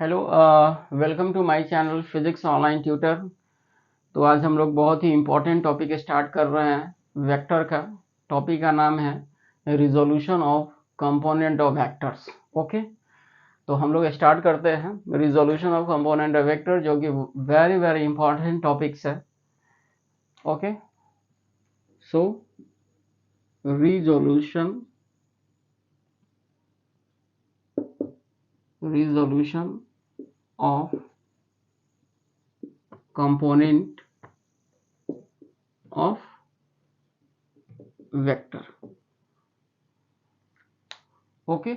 Hello, welcome to my channel physics online tutor. तो आज हम लोग बहुत ही इम्पोर्टेंट टॉपिक स्टार्ट कर रहे हैं वेक्टर का। टॉपिक का नाम है resolution of component of vectors. Okay, तो हम लोग स्टार्ट करते हैं resolution of component of vector, जो कि वेरी वेरी इंपॉर्टेंट टॉपिक्स है। Okay, so resolution of component of vector. Okay,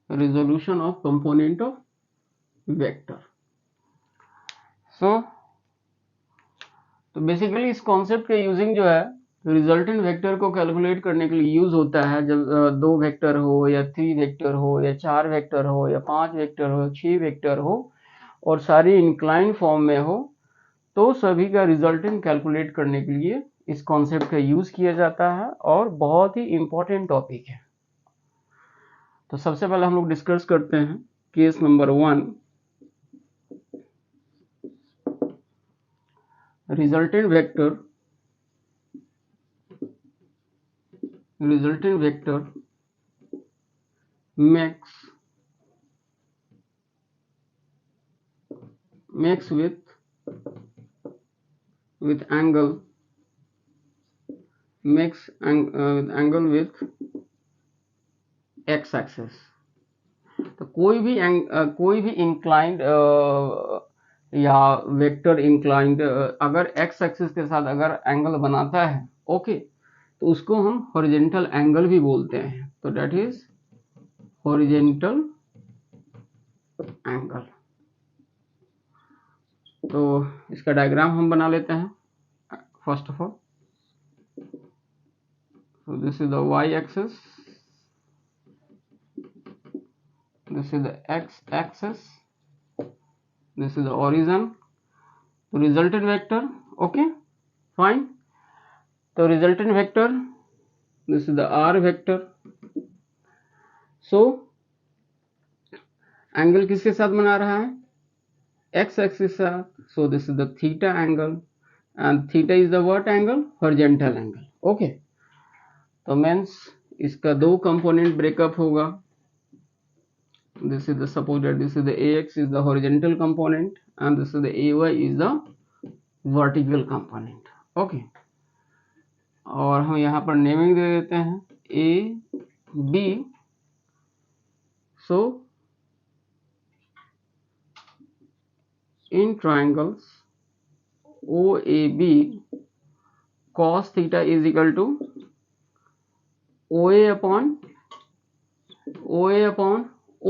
resolution of component of vector। तो बेसिकली इस कॉन्सेप्ट के यूजिंग जो है रिजल्टेंट वेक्टर को कैलकुलेट करने के लिए यूज होता है। जब दो वेक्टर हो या 3 वेक्टर हो या 4 वेक्टर हो या 5 वेक्टर हो 6 वेक्टर हो और सारी इंक्लाइन फॉर्म में हो, तो सभी का रिजल्टेंट कैलकुलेट करने के लिए इस कॉन्सेप्ट का यूज किया जाता है और बहुत ही इंपॉर्टेंट टॉपिक है। तो सबसे पहले हम लोग डिस्कस करते हैं case number 1। resultant vector makes with angle with angle with x axis। तो कोई भी इंक्लाइंड या वेक्टर इंक्लाइंड अगर x एक्सिस के साथ अगर एंगल बनाता है, ओके, तो उसको हम हॉरिजॉन्टल एंगल भी बोलते हैं। तो दैट इज हॉरिजॉन्टल एंगल। तो इसका डायग्राम हम बना लेते हैं first of all. So this is the y-axis, this is the x-axis, this is the origin, तो resultant vector, okay, fine। तो resultant vector, this is the r vector। so angle किसके साथ बना रहा है? x एक्सिस के साथ। so this is the theta angle and theta is the what angle? horizontal angle। okay, तो मीन्स इसका दो कंपोनेंट ब्रेकअप होगा। this is the suppose that this is the ax is the horizontal component and this is the ay is the vertical component। okay, और हम यहाँ पर naming दे देते हैं a b। so in triangles OAB cos theta is equal to OA upon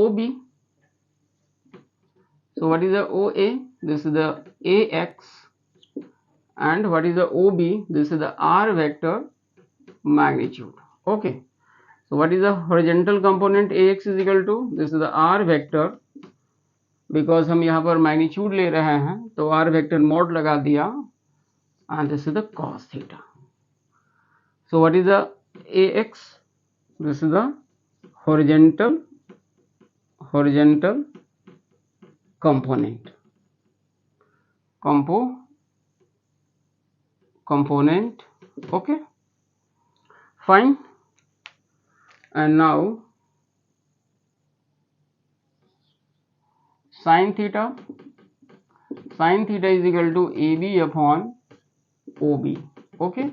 OB। so what is the OA? this is the AX, and what is the OB? this is the R vector magnitude। okay, so what is the horizontal component? AX is equal to this is the R vector, because हम यहाँ पर magnitude ले रहे हैं तो R vector mod लगा दिया, and this is the cos theta। so what is the AX? this is the horizontal component okay, fine। and now sin theta is equal to AB upon OB। okay,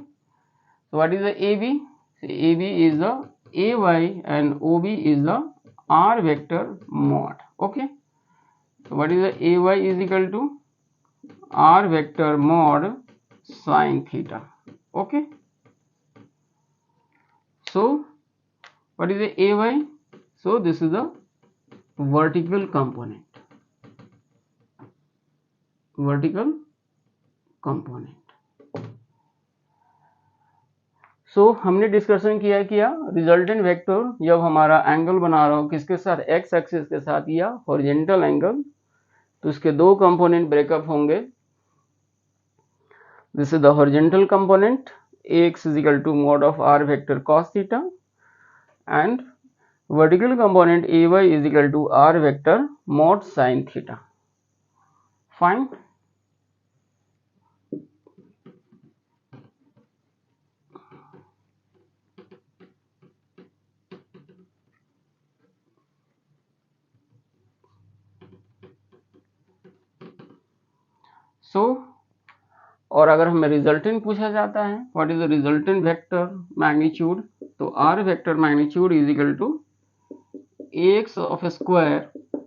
so what is the AB? so AB is the AY and OB is the R vector mod। okay, so what is the AY is equal to R vector mod sin theta। okay, so what is the AY? so this is the vertical component। so हमने discussion किया resultant vector जब हमारा angle बना रहा हो किसके साथ? X axis के साथ या हॉरिजॉन्टल एंगल, तो इसके दो कंपोनेंट ब्रेकअप होंगे। This is the horizontal component AX is equal to mod of R vector cos theta, and vertical component AY is equal to R vector mod sin theta. Fine. So और अगर हमें resultant पूछा जाता है what is the resultant vector magnitude, तो R vector magnitude is equal to ax of square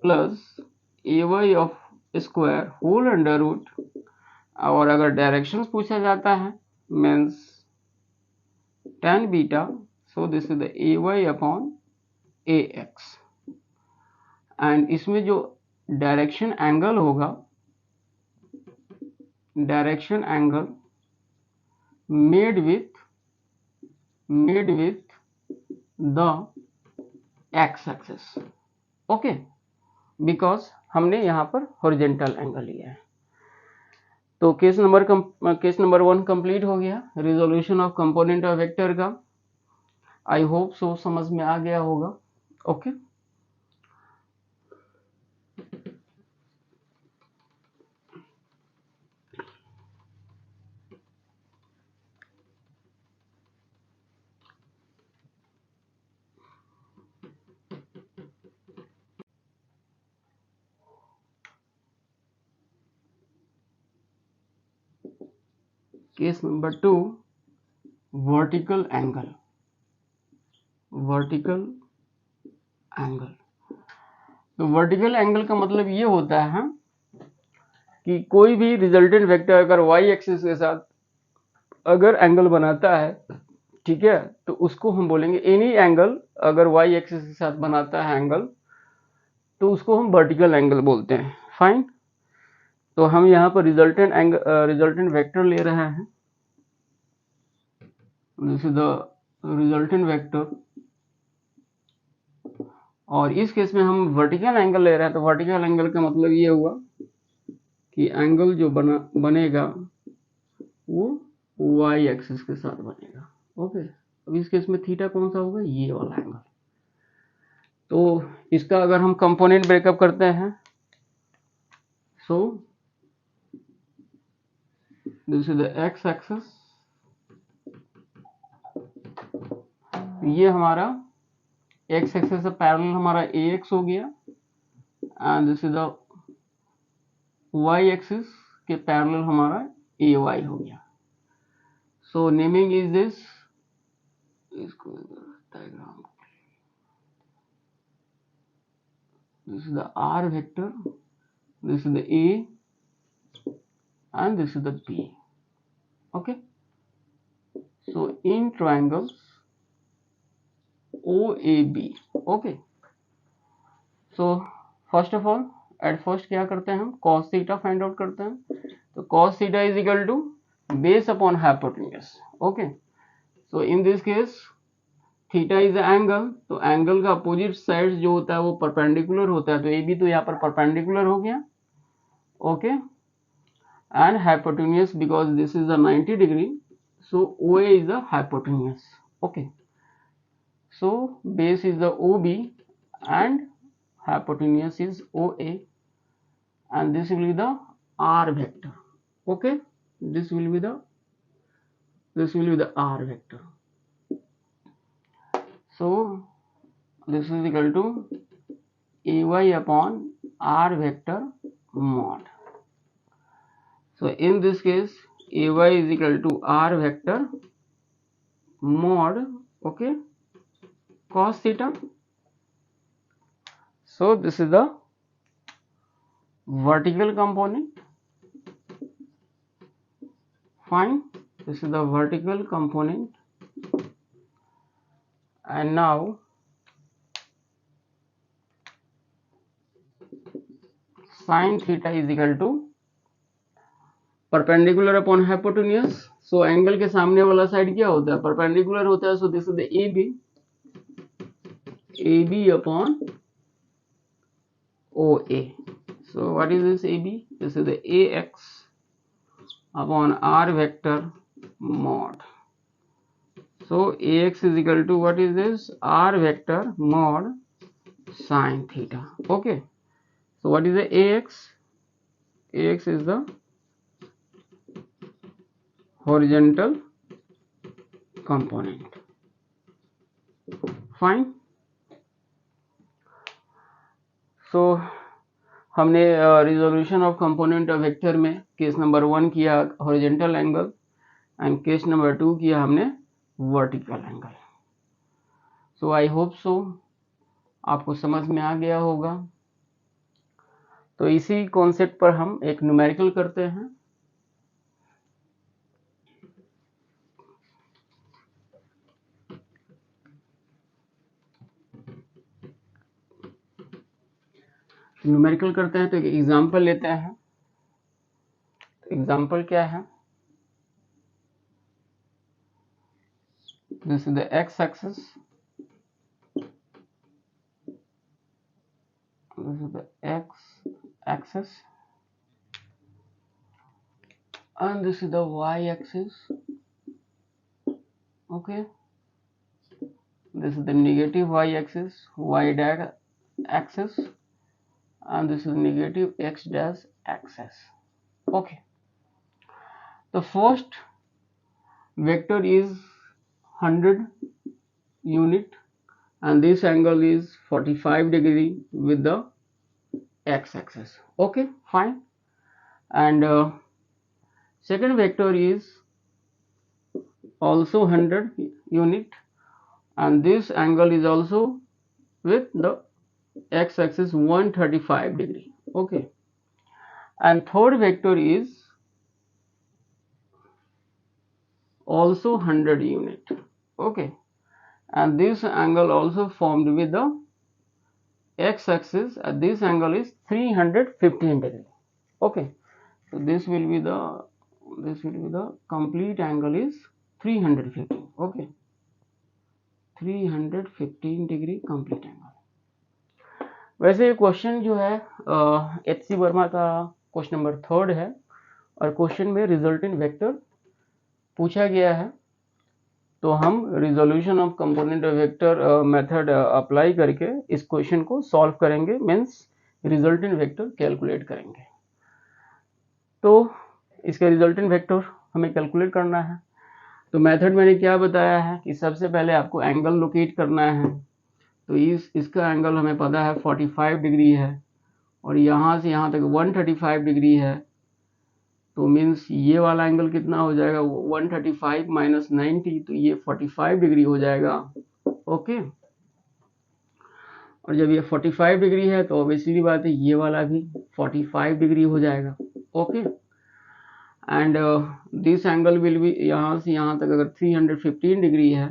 plus ay of square whole under root, और अगर directions पूछा जाता है means tan beta, so this is the ay upon ax, and इसमें जो direction angle होगा, direction angle made with the x axis, okay, because हमने यहाँ पर हॉरिजेंटल एंगल लिया है। तो केस नंबर 1 कंप्लीट हो गया, resolution of component of vector का। आई होप सो समझ में आ गया होगा। Okay case number 2, vertical angle. Vertical angle, तो वर्टिकल एंगल का मतलब ये होता है कि कोई भी रिजल्टेंट वेक्टर अगर वाई एक्सिस के साथ अगर एंगल बनाता है, ठीक है, तो उसको हम बोलेंगे एनी एंगल अगर वाई एक्सिस के साथ बनाता है एंगल, तो उसको हम वर्टिकल एंगल बोलते हैं। फाइन। तो हम यहाँ पर रिजल्टेंट वेक्टर ले रहे हैं, this is the resultant vector, और इस केस में हम वर्टिकल एंगल ले रहे हैं। तो वर्टिकल एंगल का मतलब ये हुआ कि एंगल जो बनेगा वो वाई एक्सिस के साथ बनेगा। ओके, अब इस केस में थीटा कौन सा होगा, ये वाला एंगल। तो इसका अगर हम कंपोनेंट ब्रेकअप करते हैं, सो this is the x axis, ये हमारा एक्स एक्सिस से पैरेलल हमारा ए एक्स हो गया, and this is the y axis के पैरेलल हमारा ए वाई हो गया। सो नेमिंग इज दिस, इसको diagram, this is the R vector, this is the A, and this is the B. Okay, so in triangles OAB, okay, so first of all at first क्या करते हैं हम cos theta find out करते हैं। तो cos theta is equal to base upon hypotenuse। okay, so in this case theta is angle, तो angle का opposite side जो होता है वो परपेंडिकुलर होता है, तो ए बी तो यहाँ पर परपेंडिकुलर हो गया। Okay, and hypotenuse because this is the 90 degree, so O A is the hypotenuse. Okay, so base is the O B and hypotenuse is OA, and this will be the R vector. Okay, this will be the R vector. So this is equal to AY upon R vector mod. So in this case AY is equal to R vector mod, okay, cos theta. So this is the vertical component. Fine, this is the vertical component, and now sin theta is equal to perpendicular upon hypotenuse. So angle के सामने वाला side क्या होता है, perpendicular होता है। So this is the A B upon O A. So what is this A B, this is the a x upon r vector mod. So ax is equal to what is this? R vector mod sine theta. Okay. So what is the ax? Ax is the horizontal component. Fine. So हमने resolution of component of vector में case number 1 किया horizontal angle and case number 2 किया हमने vertical angle. So I hope so आपको समझ में आ गया होगा. तो इसी कॉन्सेप्ट पर हम एक न्यूमेरिकल करते हैं. न्यूमेरिकल करते हैं तो एक एग्जांपल लेते हैं. एग्जांपल क्या है? This is the x axis, this is the x axis and this is the y axis. Okay, this is the negative y axis, y dash axis, and this is negative x dash axis. Okay, the first vector is 100 unit and this angle is 45 degree with the x axis. Okay, fine. And second vector is also 100 unit and this angle is also with the x axis 135 degree. Okay, and third vector is also 100 unit. Okay, and this angle also formed with the x axis and this angle is 315 degree. Okay, so this will be the complete angle is 315. Okay, 315 degree complete angle. वैसे ये question जो है एच.सी. वर्मा का question number 3 है और question में resultant vector पूछा गया है. तो हम resolution of component of vector method apply करके इस क्वेश्चन को सॉल्व करेंगे, मीन्स रिजल्टेंट वेक्टर कैलकुलेट करेंगे. तो इसका रिजल्टेंट वेक्टर हमें कैलकुलेट करना है. तो मेथड मैंने क्या बताया है कि सबसे पहले आपको एंगल लोकेट करना है. तो इसका एंगल हमें पता है 45 डिग्री है और यहाँ से यहाँ तक 135 डिग्री है. तो मीन्स ये वाला एंगल कितना हो जाएगा? 135 माइनस 90, तो ये 45 डिग्री हो जाएगा. ओके, और जब ये 45 डिग्री है तो ऑब्वियसली बात है ये वाला भी 45 डिग्री हो जाएगा. Okay, and this angle will be यहाँ से यहाँ तक अगर 315 डिग्री है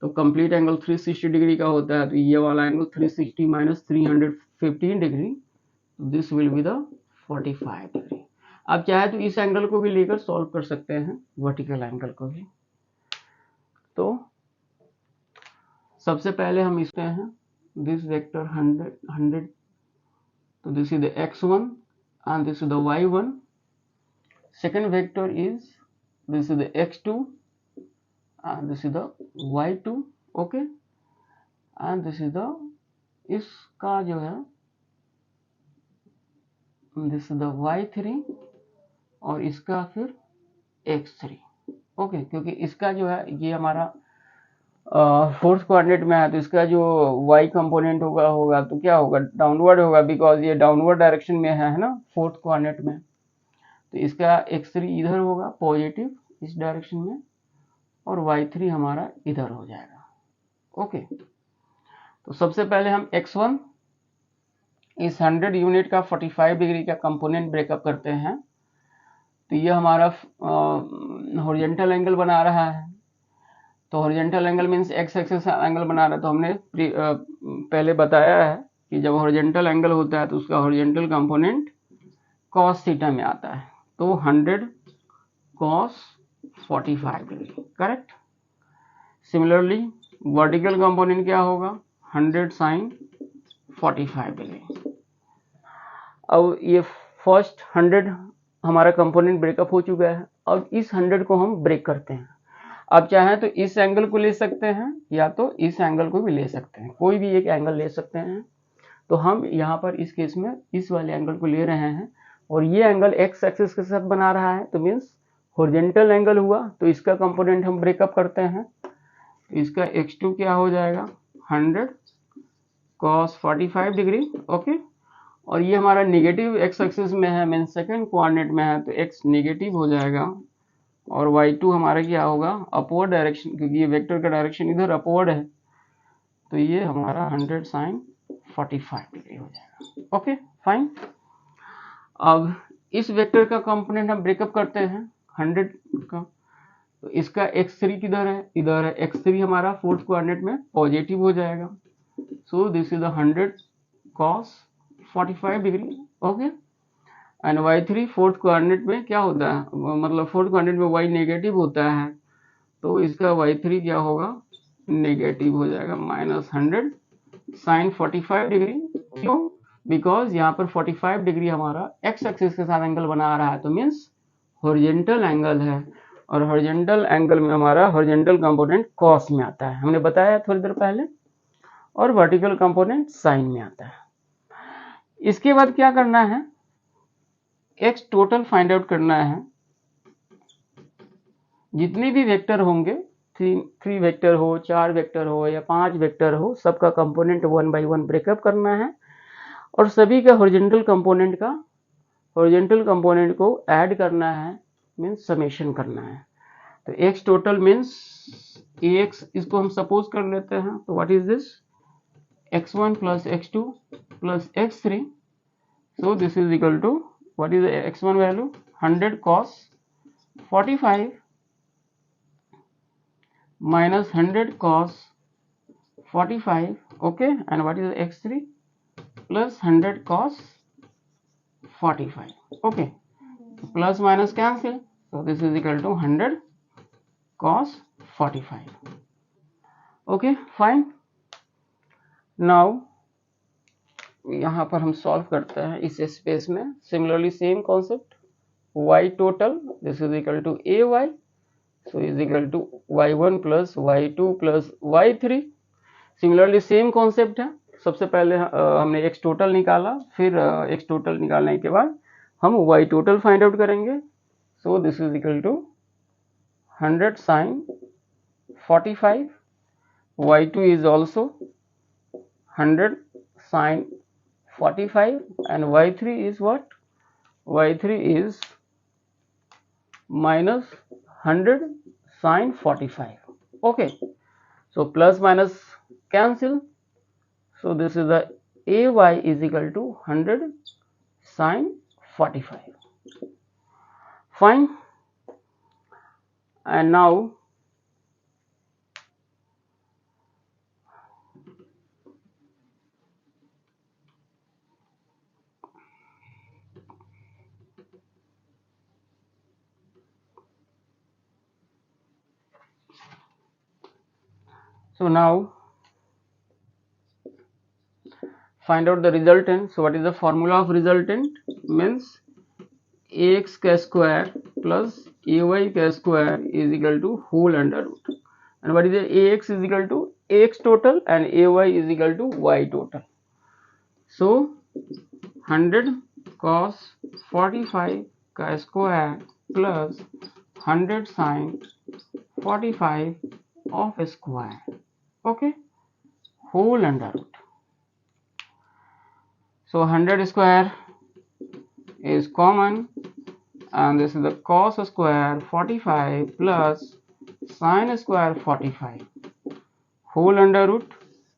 तो कंप्लीट एंगल 360 डिग्री का होता है. तो ये वाला angle 360 minus 315 degree, this will be the 45 degree. आप चाहे तो इस एंगल को भी लेकर सॉल्व कर सकते हैं, वर्टिकल एंगल को भी. तो सबसे पहले हम इसमें हैं दिस वेक्टर 100, तो this is the x1 and this is the y1. Second vector is this is the x2 and this is the y2. Okay, and this is the इसका जो है this is the y3 और इसका फिर x3. Okay, क्योंकि इसका जो है ये हमारा फोर्थ कोऑर्डिनेट में है तो इसका जो y कंपोनेंट होगा तो क्या होगा? डाउनवर्ड होगा, बिकॉज ये डाउनवर्ड डायरेक्शन में है ना, फोर्थ कोऑर्डिनेट में. तो इसका x3 इधर होगा पॉजिटिव इस डायरेक्शन में और y3 हमारा इधर हो जाएगा. ओके, तो सबसे पहले हम x1 इस 100 यूनिट का 45 डिग्री का कंपोनेंट ब्रेकअप करते हैं. तो ये हमारा हॉरिजॉन्टल एंगल बना रहा है. तो horizontal angle means x axis angle बना रहा है. तो हमने पहले बताया है कि जब हॉरिजॉन्टल एंगल होता है तो उसका हॉरिजॉन्टल कंपोनेंट cos थीटा में आता है. तो 100 cos 45 degree, correct. Similarly vertical component क्या होगा? 100 sin 45 डिग्री. अब ये फर्स्ट 100 हमारा कंपोनेंट ब्रेकअप हो चुका है. अब इस 100 को हम ब्रेक करते हैं. आप चाहें तो इस एंगल को ले सकते हैं या तो इस एंगल को भी ले सकते हैं, कोई भी एक एंगल ले सकते हैं। तो हम यहाँ पर इस केस में इस वाले एंगल को ले रहे हैं और ये एंगल एक्स एक्सिस के साथ बना रहा है, तो मीन्स हॉरिजॉन्टल एंगल हुआ। तो इसका कंपोनेंट हम ब्रेकअप करते हैं, तो इसका x2 क्या हो जाएगा 100 cos 45 डिग्री। ओके, और ये हमारा नेगेटिव एक्स एक्सिस में है, मीन सेकंड कोऑर्डिनेट में है, तो x नेगेटिव हो जाएगा और y2 हमारा क्या होगा अपवर्ड डायरेक्शन, क्योंकि ये वेक्टर का डायरेक्शन इधर अपवर्ड है, तो ये हमारा 100 sin 45 डिग्री हो जाएगा। Okay fine. अब इस वेक्टर का कंपोनेंट हम ब्रेकअप करते हैं 100 का, तो इसका x3 किधर है, इधर है, x3 हमारा फोर्थ कोऑर्डिनेट में पॉजिटिव हो जाएगा। सो this is the 100 cos 45 degree. Okay, and y3 fourth coordinate में क्या होता है, मतलब फोर्थ कोऑर्डिनेट में y नेगेटिव होता है, तो इसका y3 क्या होगा नेगेटिव हो जाएगा -100 sin 45 डिग्री। क्यों? बिकॉज यहाँ पर 45 डिग्री हमारा x एक्सिस के साथ एंगल बना रहा है, तो मीन्स हॉरिजॉन्टल एंगल है, और हॉरिजॉन्टल एंगल में हमारा हॉरिजॉन्टल कंपोनेंट cos में आता है, हमने बताया थोड़ी देर पहले, और वर्टिकल कंपोनेंट sin में आता है। इसके बाद क्या करना है, x टोटल फाइंड आउट करना है। जितने भी वेक्टर होंगे, 3 वेक्टर हो, 4 वेक्टर हो या 5 वेक्टर हो, सबका कंपोनेंट 1 बाय 1 ब्रेकअप करना है और सभी का हॉरिजॉन्टल कंपोनेंट को ऐड करना है, मीन्स समेशन करना है। तो x टोटल मीन्स ax, इसको हम सपोज कर लेते हैं, तो what is this x1 plus x2 plus x3, so this is equal to what is the x1 value 100 cos 45 minus 100 cos 45, okay, and what is the x3 plus 100 cos 45, okay, plus minus cancel, so this is equal to 100 cos 45, okay fine। Now यहाँ पर हम solve करते हैं इस space में। Similarly same concept, y total this is equal to ay, so is equal to y1 plus y2 plus y3। Similarly same concept है, सबसे पहले हमने x टोटल निकाला, फिर x टोटल निकालने के बाद हम y टोटल फाइंड आउट करेंगे। So this is equal to 100 sin 45, y2 is also 100 sin 45 and y3 is what? y3 is minus 100 sin 45. Okay, so plus minus cancel, so this is the ay is equal to 100 sin 45. Fine, and now find out the resultant. So what is the formula of resultant? Means ax का square plus ay का square is equal to whole under root, and what is the ax is equal to x total and ay is equal to y total. So 100 cos 45 का square plus 100 sin 45 of square, okay, whole under root. So 100 square is common, and this is the cos square 45 plus sin square 45 whole under root,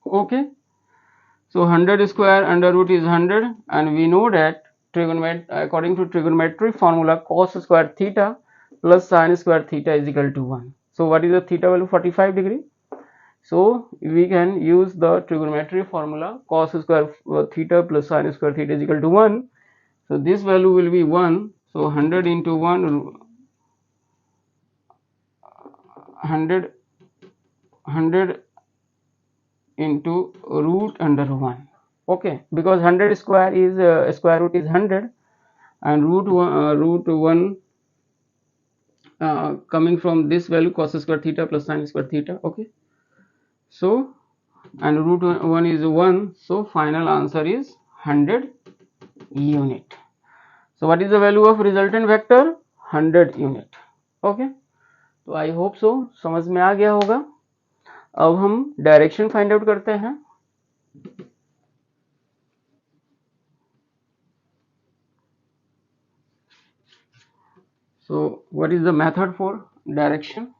okay. So 100 square under root is 100, and we know that according to trigonometry formula, cos square theta plus sin square theta is equal to 1. So what is the theta value? 45 degree. So we can use the trigonometry formula, cos square theta plus sin square theta is equal to 1. So this value will be 1. So 100 into 1, 100 into root under 1. Okay, because 100 square is square root is 100, and root 1 coming from this value cos square theta plus sin square theta. Okay, so and root 1 is 1, so final answer is 100 unit. So what is the value of resultant vector? 100 unit. Okay, तो I hope so समझ में आ गया होगा. अब हम direction find out करते हैं. So what is the method for direction?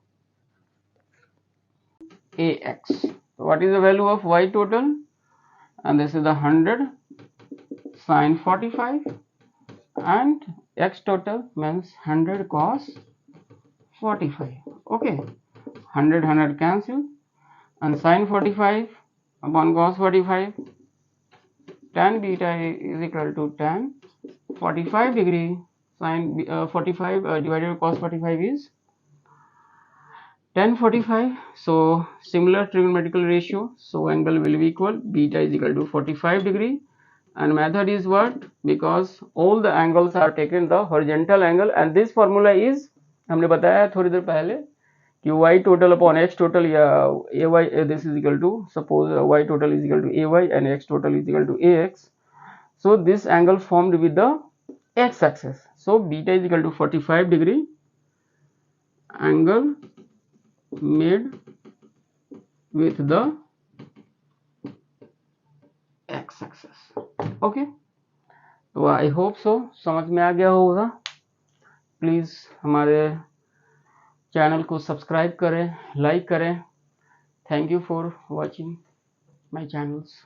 Ax. So what is the value of y total? And this is the 100 sin 45, and x total means 100 cos 45. Okay, 100 cancel, and sin 45 upon cos 45, tan beta is equal to tan 45 degree. Sin 45 divided by cos 45 is tan 45. So similar trigonometrical ratio, so angle will be equal, beta is equal to 45 degree. And method is what? Because all the angles are taken the horizontal angle, and this formula is, हमने बताया थोड़ी देर पहले कि y total upon x total या ay, this is equal to, suppose y total is equal to ay and x total is equal to ax. So this angle formed with the x axis. So beta is equal to 45 degree, angle made with the x axis. Okay, तो I hope so समझ में आ गया होगा. Please हमारे channel को subscribe करें, like करें. Thank you for watching my channels.